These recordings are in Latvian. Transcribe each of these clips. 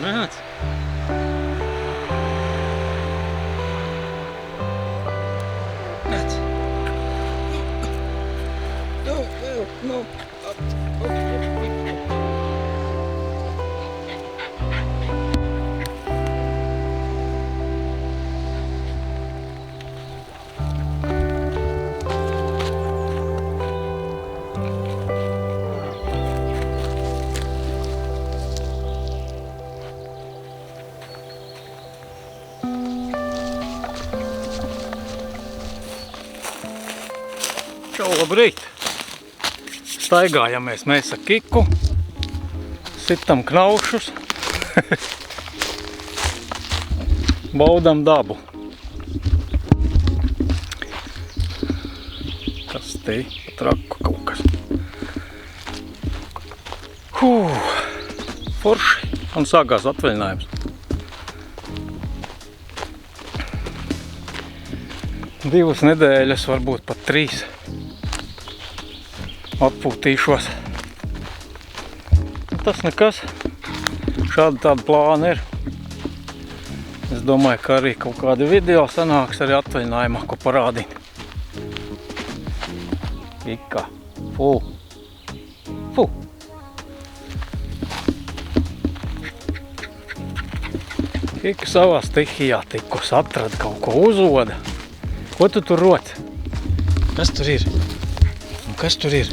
Nāc. Nāc. No. Čau, labrīt! Staigājamies mēs ar Kiku, sitam knaušus, baudam dabu. Tas te traku kaut kas. Forši, un sākās atvaļinājums. 2 nedēļas, varbūt pat 3. Atpūtīšos. Tas nekas. Šādi tādi plāni ir. Es domāju, ka arī kaut kādi video sanāks arī atvaļinājumā, ko parādīt. Kika. Fu. Kika savā stihijā tikus atrada kaut ko uzoda. Ko tu tur roc? Kas tur ir? Kas tur ir?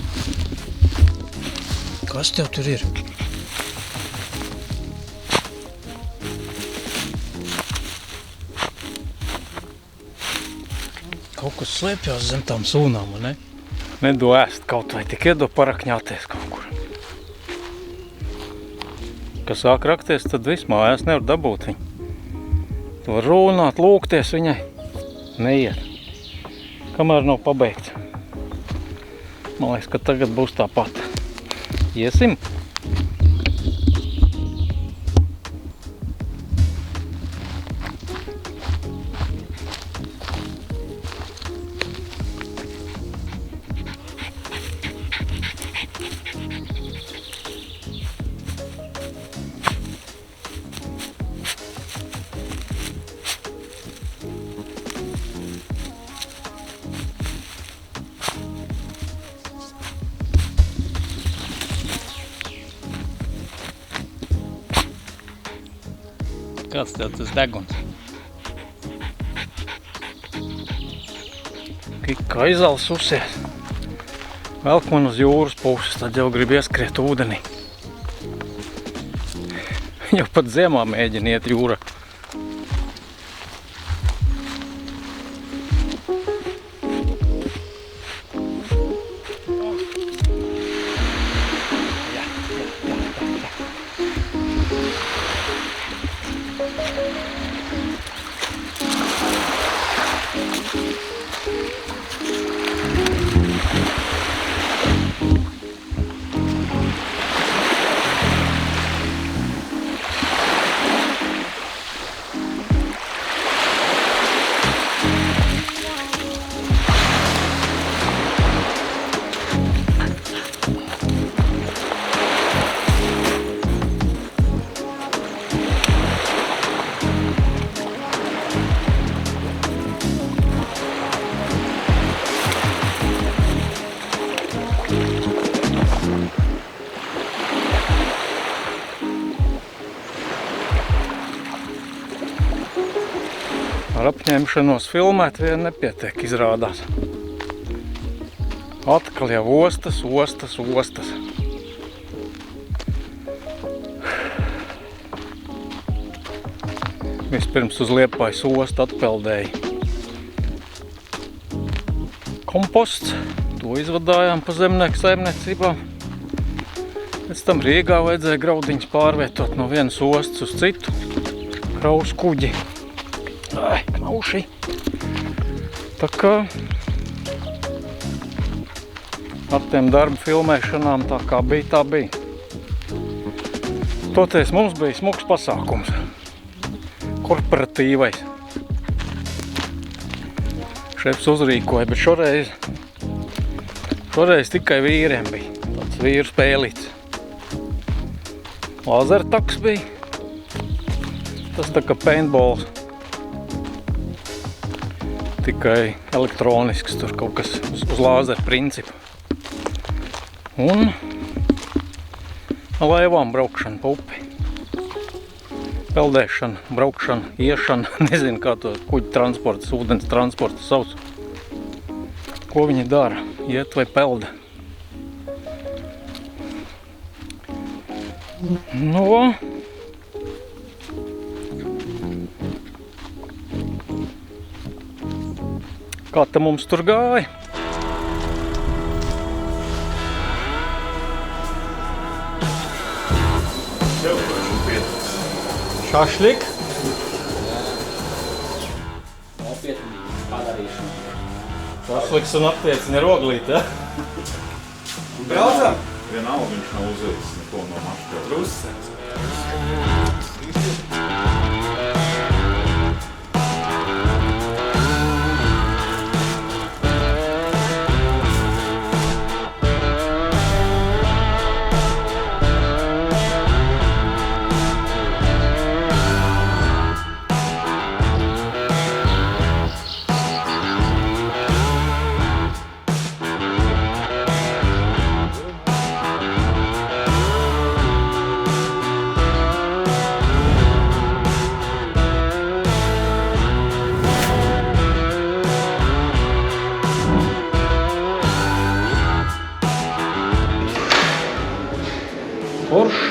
Kas tev tur ir? Kaut kas slēpjās zem tām sūnām, ne? Nedo ēst kaut vai, tik iedo parakņāties kaut kur. Kad sāk rakties, tad viss mājās nevar dabūt viņu. Tu var runāt, lūgties viņai. Neiet. Kamēr nav pabeigts. Man liekas, ka tagad būs tāpat. Iesim? Kāds tev tas deguns? Kika aizelsusies. Velk man uz jūras puses, tad jau grib ieskriet ūdenī. Jau pat ziemā mēģina iet jūrā. Ar apņemšanos filmēt vien nepietiek, izrādās. Atkal jau ostas. Vispirms uz Liepājas ostu atpeldēja komposts. To izvadājām pa zemnieku saimniecībām. Pēc tam Rīgā vajadzēja graudiņus pārvietot no vienas ostas uz citu. Kraus kuģi. Ai, knauši. Tā kā ar tiem darba filmēšanām tā kā bija, tā bija. Toties mums bija smuks pasākums. Korporatīvais. Šefs uzrīkoja, bet šoreiz tikai vīriem bija. Tāds vīru spēlīts. Lazertaks bija. Tas tā kā paintballs. Tikai elektronisks, tur kaut kas uz lāzeru principu. Un laivām braukšana pa upi. Peldēšana, braukšana, iešana, nezinu kā to kuģi transports, ūdens transportu sauc. Ko viņi dara? Iet vai pelda? No. Kā te mums tur gāja? Šašlik? Nopietni padarīšana. Šašliks un aptiecini roglīt, ja? Braucam? Vienalga viņš nav uzvilcis neko no maškā. Rusens. Forši.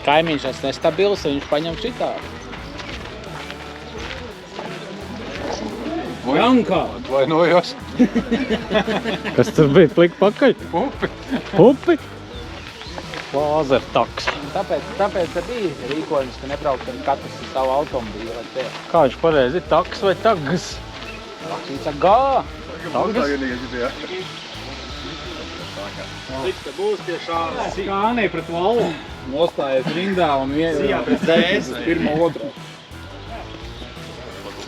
Kaimiņš tas nestabils, viņš paņem šitā. Janka! Atvainojos. Kas tur bija? Plika pakaļ? Pupi. Pupi? Lāzer taks. Tāpēc te bija rīkojums, ka nebraukt ar katrs ar savu automobīlu. Kā viņš pareizi ir? Taks vai tagas? Viņš ir gā! Cik te būs tie šādi? Kānei pret valdu. Nostājies rindā un Sijā pret dēs. pirmo otru.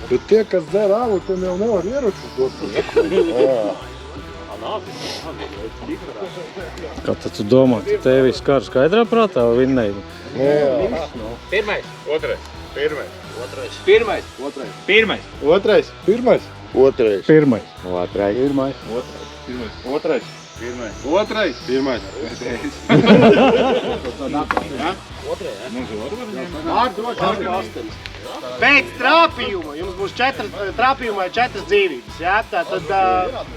Bet tie, kas dzer ālu, tiem jau nevar ieročus dot. Kā tad tu domā, ka tevi skar skaidrā prātā vai vinnēji? Pirmais. Otrais. Pirmais. Otrais. Pirmais. Otrais. Pirmais. Otrais. Pirmais. Otrais. Pirmais. Otrais. Pirmais. Pirmais. Otrais. Pirmais. Otrais. Pirmais. Pēc trāpījuma jums būs 4 trāpījumā 4 dzīvības. Ja? Tad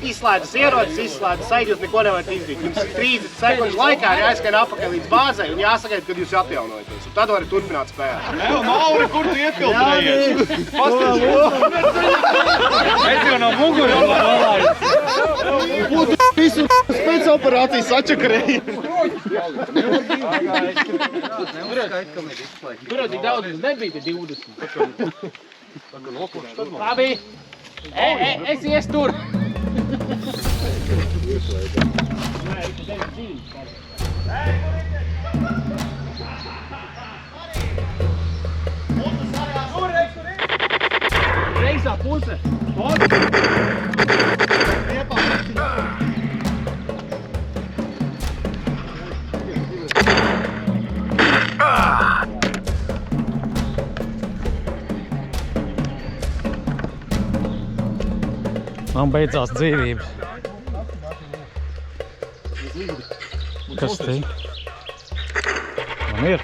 izslēdzas ierocis, izslēdzas saiti, jūs neko nevarat izdarīt. Jums 30 sekundžu laikā ir jāizskan apakaļ līdz bāzei un jāsagaida, kad jūs atjaunojaties. Un tad varat turpināt spēli. Mauri, kur tu iefiltrējies? Es jau no muguras būtu visu spēcoperāciju sačakarēju. Tur jau tik daudz nebija, 20. Labi. Es ies tur. Reizā puse. Man beidzās dzīvības. Kas te? Man ir.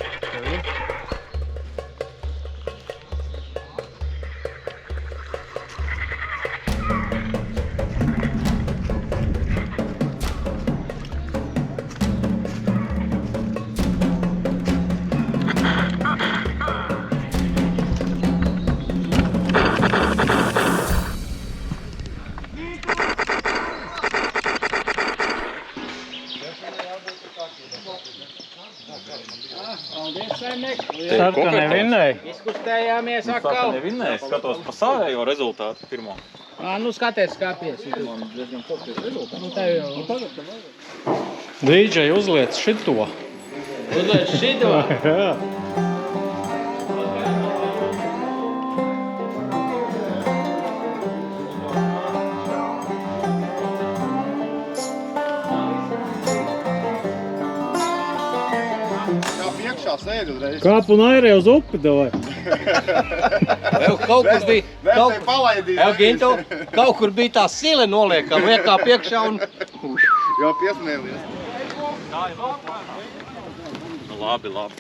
Paldies, saimniek. Sarkanē vinnēja. Izkustējāmies atkal. Nevinnēji, skatos pa savējo rezultātu pirmo. Nu, skaties. Man diezgan pozitīvs rezultāts. Nu, tev jau. DJ uzliec šito. Uzliec šito. Jā. iekšā sēdi uzreiz. Kāp un airē uz upi, davai. Kaut kur bija, Vērtēji palaidīt. Gintu, kaut kur bija tā sile noliekama, liekā piekšā un... Jā, piesmēlies. Labi, labi.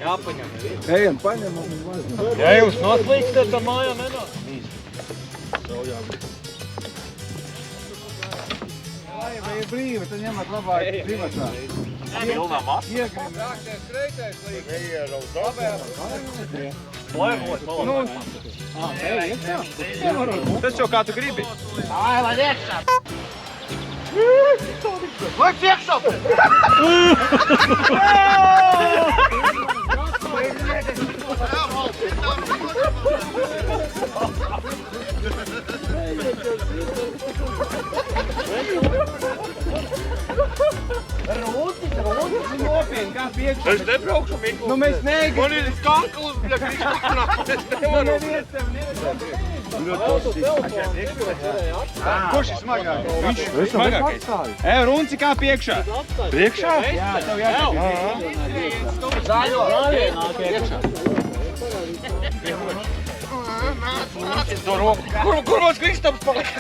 Jāpaņem. Ejam, paņemam un važam. Ja jūs noslīkstat, tad mājā nenāk. Vai ir brīvi, tad ņemat labāk privatā. Pilnā masa. Iegrim. Tas jau kā tu gribi. Ai, lai iekšā! Liek iekšā! Es nebraukšu Miklu. Nu mēs negribam. Man ir skankls, ja Kristiānā. Kurš ir smagākais? Viņš smagākais. Runci kā piekšā. Priekšā? Jā, tev jāsaka. Zaļo! Kur mums Kristaps palika?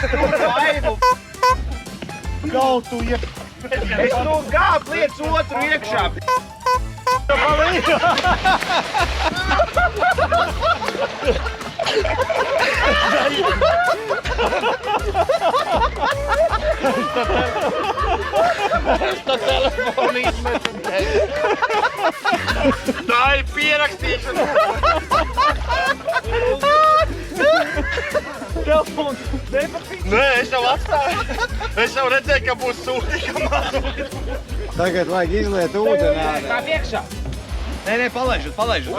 Galtu iek! Es nu gābu liec otru iekšā! telefonu izmetu. Tā ir pierakstīšana. Telefons nepapīd. Nē, es jau atstāju. Es jau redzēju, ka būs sūdīga mazliet. Tagad vajag izliet ūdenī. Kā piekšā? Nē, palaižot. Vēl laižu.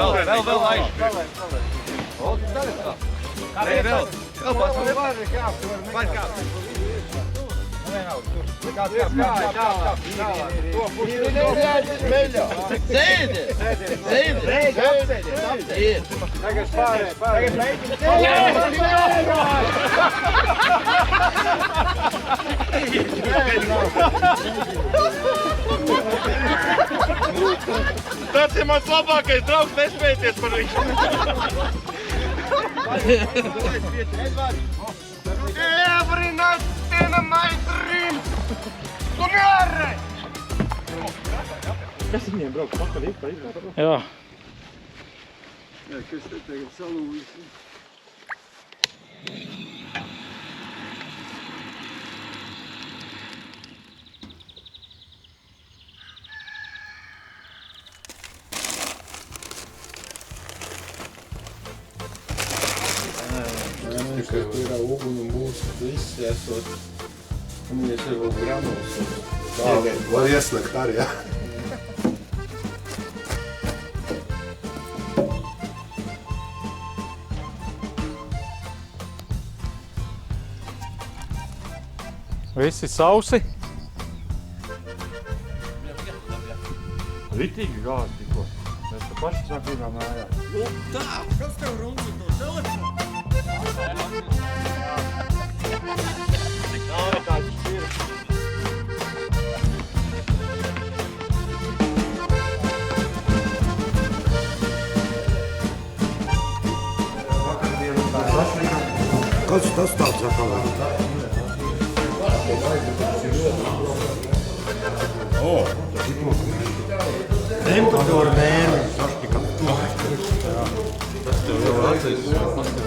Vēl. Tas ir mans labākais draugs, nespējieties par viņu. Every night in my dream. Tomēr! Kas viņiem brauks pakaļ? Jā. Jā, kas te tagad salūjas? Tikai ir uguni un būs viss esot. Un mēs jau vēl granuls. Tā, var ieslikt arī, jā. Visi sausi. Ritīgi gāzi tikko. Mēs te paši sākījām mājā. Kas tas tāds akalā? Temperatūra mērķis. Tas tev jau atceļas.